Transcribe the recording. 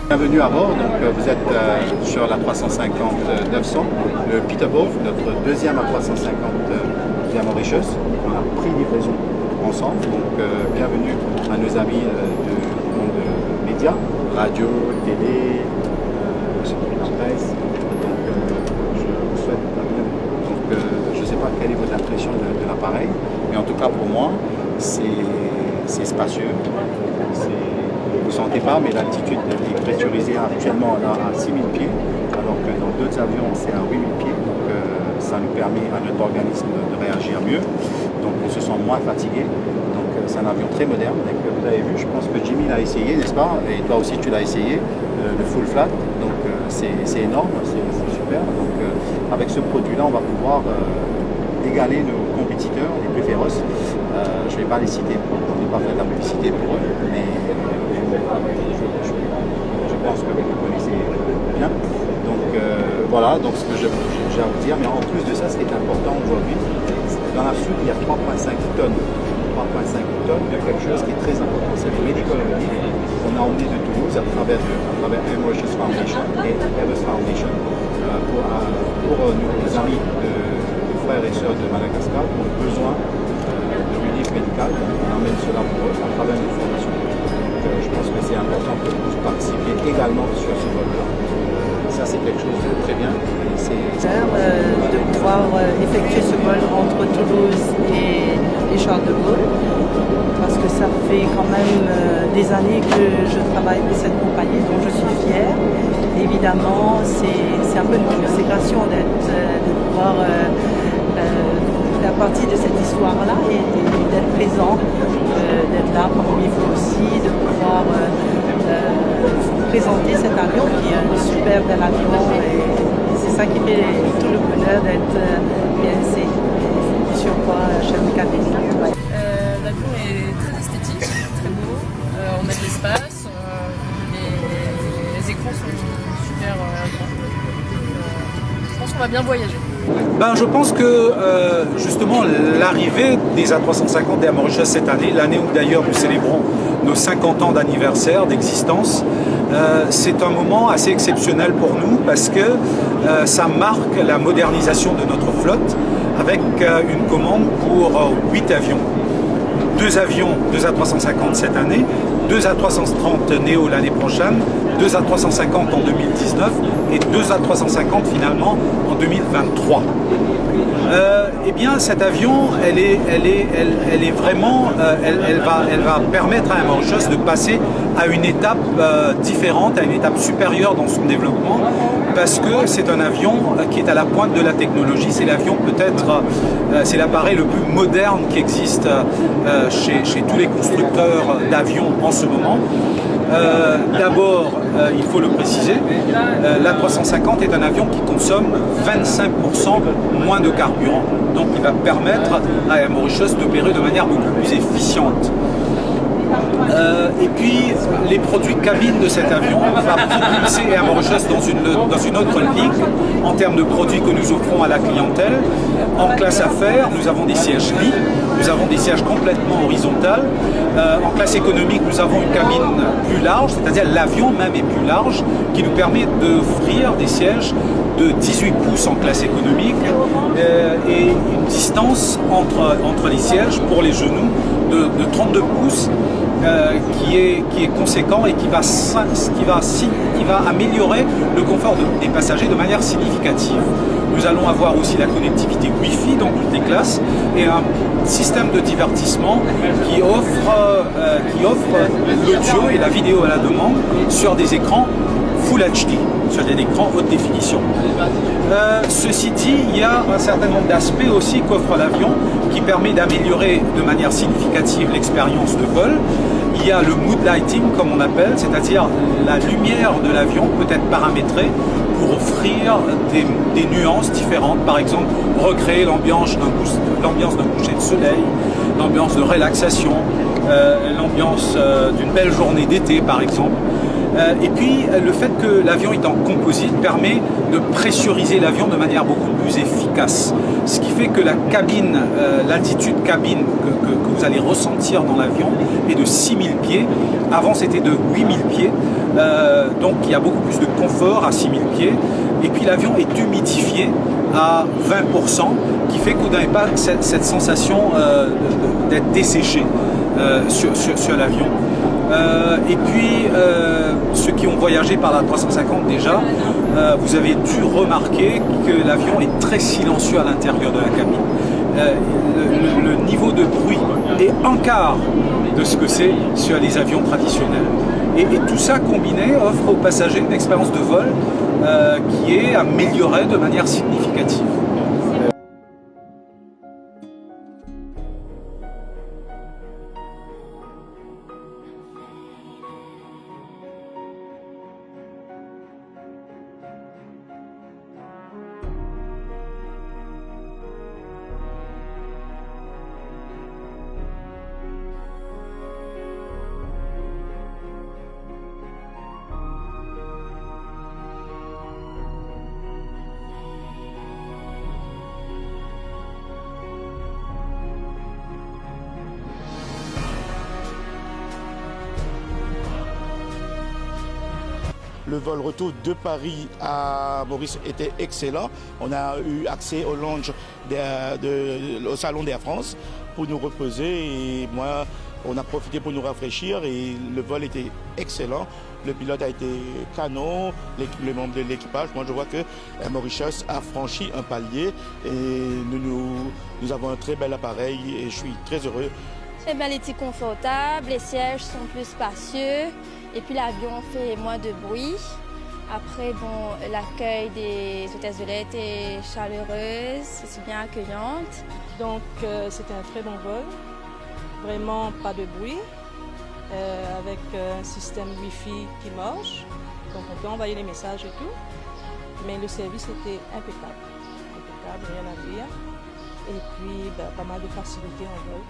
Bienvenue à bord, donc vous êtes sur la 350-900, le Peterbilt, notre deuxième A350 via Mauritius. On a pris livraison ensemble, donc bienvenue à nos amis du monde média, radio, télé, presse. Donc je vous souhaite la bienvenue. Donc je ne sais pas quelle est votre impression de l'appareil, mais en tout cas pour moi, c'est spacieux. Vous ne sentez pas, mais l'altitude est pressurisée actuellement là, à 6000 pieds, alors que dans d'autres avions c'est à 8000 pieds, donc ça nous permet à notre organisme de réagir mieux, donc on se sent moins fatigué, donc c'est un avion très moderne, donc, vous avez vu, je pense que Jimmy l'a essayé, n'est-ce pas, et toi aussi tu l'as essayé, le full flat, donc c'est énorme, c'est super, donc avec ce produit-là on va pouvoir égaler nos compétiteurs les plus féroces. Je ne vais pas les citer, je ne vais pas faire de la publicité pour eux, mais je pense que vous les connaissez bien. Donc voilà, donc ce que j'ai à vous dire, mais en plus de ça, ce qui est important aujourd'hui, dans la soupe, il y a 3,5 tonnes. 3,5 tonnes, il y a quelque chose qui est très important, c'est le medical relief qu'on a emmené de Toulouse à travers Mauritius Foundation et Airbus Foundation pour nos amis frères et sœurs de Madagascar qui ont besoin de relief médical. On emmène cela pour eux à travers une formation. Donc, je pense que c'est important que vous participiez également sur ce vol-là. Ça, c'est quelque chose de très bien. De pouvoir effectuer ce vol entre Toulouse et Charles de Gaulle, parce que ça fait quand même des années que je travaille pour cette compagnie, dont je suis fière. Évidemment, c'est un peu une consécration de pouvoir faire partie de cette histoire-là et d'être présent, d'être là parmi vous aussi, de pouvoir présenter cet avion qui est un super bel avion et c'est ça qui fait tout le bonheur d'être PNC et sur quoi chef de cabine. L'avion est très esthétique, très beau, on met de l'espace, les écrans sont super grands. Je pense qu'on va bien voyager. Je pense que justement l'arrivée des A350 et à Mauritius cette année, l'année où d'ailleurs nous célébrons nos 50 ans d'anniversaire d'existence, c'est un moment assez exceptionnel pour nous parce que ça marque la modernisation de notre flotte avec une commande pour 8 avions. 2 avions, 2 A350 cette année, 2 A330 Neo l'année prochaine, 2 A350 en 2019 et 2 A350 finalement en 2023. Eh bien cet avion, elle est vraiment, elle va permettre à Mauritius de passer à une étape différente, à une étape supérieure dans son développement, parce que c'est un avion qui est à la pointe de la technologie. C'est l'avion peut-être, c'est l'appareil le plus moderne qui existe chez tous les constructeurs d'avions en ce moment. D'abord, il faut le préciser, l'A350 est un avion qui consomme 25% moins de carburant. Donc il va permettre à Air Mauritius d'opérer de manière beaucoup plus efficiente. Et puis les produits cabine de cet avion va propulser Air Mauritius dans une autre ligue en termes de produits que nous offrons à la clientèle. En classe affaires, nous avons des sièges lits nous avons des sièges complètement horizontales. En classe économique, nous avons une cabine plus large, c'est-à-dire l'avion même est plus large, qui nous permet d'offrir des sièges de 18 pouces en classe économique et une distance entre les sièges pour les genoux de 32 pouces qui est conséquent et qui va améliorer le confort des passagers de manière significative. Nous allons avoir aussi la connectivité Wi-Fi dans toutes les classes et un système de divertissement qui offre l'audio et la vidéo à la demande sur des écrans Full HD, sur des écrans haute définition. Ceci dit, il y a un certain nombre d'aspects aussi qu'offre l'avion qui permet d'améliorer de manière significative l'expérience de vol. Il y a le mood lighting, comme on appelle, c'est-à-dire la lumière de l'avion peut être paramétrée pour offrir des nuances différentes. Par exemple, recréer l'ambiance d'un coucher de soleil, l'ambiance de relaxation, l'ambiance d'une belle journée d'été, par exemple. Et puis, le fait que l'avion est en composite permet de pressuriser l'avion de manière beaucoup plus efficace. Ce qui fait que la cabine, l'altitude cabine que vous allez ressentir dans l'avion est de 6000 pieds. Avant, c'était de 8000 pieds. Donc, il y a beaucoup plus de confort à 6000 pieds. Et puis, l'avion est humidifié à 20%, qui fait que vous n'avez pas cette sensation d'être desséché sur l'avion. Et puis, ceux qui ont voyagé par la 350 déjà, vous avez dû remarquer que l'avion est très silencieux à l'intérieur de la cabine. Le niveau de bruit est un quart de ce que c'est sur les avions traditionnels. Et tout ça combiné offre aux passagers une expérience de vol qui est améliorée de manière significative. Le vol retour de Paris à Maurice était excellent. On a eu accès au lounge au salon d'Air France pour nous reposer. Et moi, on a profité pour nous rafraîchir et le vol était excellent. Le pilote a été canon, les membres de l'équipage. Moi, je vois que Mauritius a franchi un palier et nous avons un très bel appareil et je suis très heureux. Eh bien, il était confortable, les sièges sont plus spacieux et puis l'avion fait moins de bruit. Après, bon, l'accueil des hôtesses de l'air était chaleureuse, aussi bien accueillante. Donc, c'était un très bon vol, vraiment pas de bruit, avec un système Wi-Fi qui marche. Donc, on peut envoyer les messages et tout, mais le service était impeccable, rien à dire. Et puis, pas mal de facilité en vol.